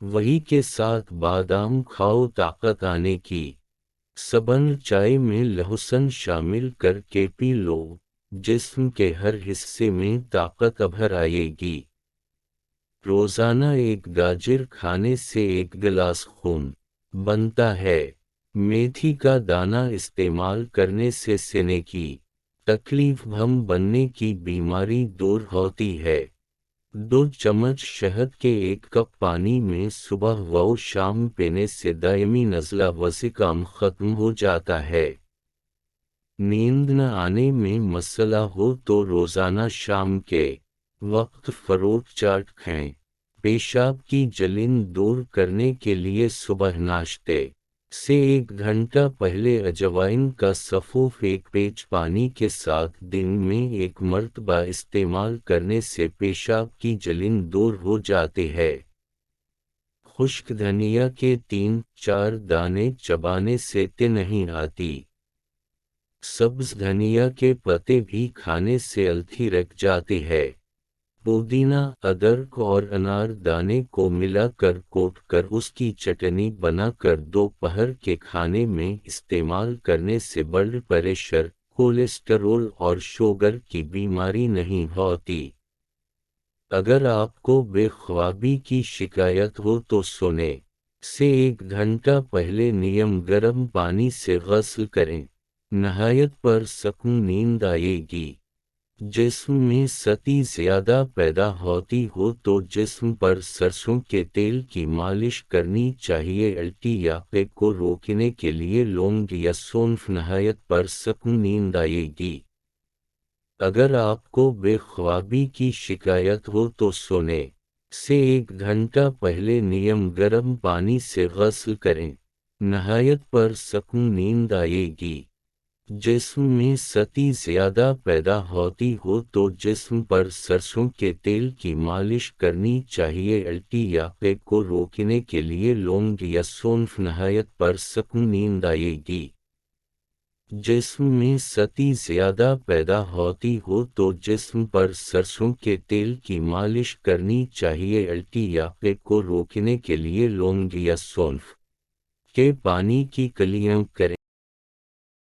वही के साथ बादाम खाओ ताकत आने की। सबन चाय में लहसुन शामिल करके पी लो, जिस्म के हर हिस्से में ताकत भर आएगी। रोजाना एक गाजर खाने से 1 गिलास खून बनता है। मेथी का दाना इस्तेमाल करने से सीने की तकलीफ भम बनने की बीमारी दूर होती है। 2 चम्मच शहद के 1 कप पानी में सुबह व शाम पीने से दायमी नज़ला व ज़ुकाम खत्म हो जाता है। नींद न आने में मसला हो तो रोजाना शाम के वक्त अखरोट चाट खाएं। पेशाब की जलन दूर करने के लिए सुबह नाश्ते से 1 घंटा पहले अजवाइन का सफ़ूफ 1 पेच पानी के साथ दिन में 1 मर्तबा इस्तेमाल करने से पेशाब की जलन दूर हो जाती है। खुश्क धनिया के 3-4 दाने चबाने से ते नहीं आती। सब्ज धनिया के पत्ते भी खाने से अल्थी रख जाती है। पुदीना, अदरक और अनार दाने को मिलाकर कोट-कर उसकी चटनी बनाकर दोपहर के खाने में इस्तेमाल करने से ब्लड प्रेशर, कोलेस्टेरोल और शुगर की बीमारी नहीं होती। अगर आपको बेख्वाबी की शिकायत हो तो सोने से 1 घंटा पहले नियम गर्म पानी से गस्ल करें। नहायत पर सुकून नींद आएगी। जिस्म में सती ज़्यादा पैदा होती हो तो जिस्म पर सरसों के तेल की मालिश करनी चाहिए। उल्टी या पेट को रोकने के लिए लौंग या सौंफ नहायत पर सुकून नींद आएगी। अगर आपको बेख्वाबी की शिकायत हो तो सोने से 1 घंटा पहले नियम गर्म पानी से गस्ल करें। नहायत पर सुकून नींद आएगी। जिस्म में सती ज़्यादा पैदा होती हो तो जिस्म पर सरसों के तेल की मालिश करनी चाहिए। उल्टी या पेट को रोकने के लिए लौंग या सौंफ नहायत पर सुकून नींद आएगी। जिस्म में सती ज़्यादा पैदा होती हो तो जिस्म पर सरसों के तेल की मालिश करनी चाहिए। उल्टी या पेट को रोकने के लिए लौंग या सौंफ के पानी की कलियां करें।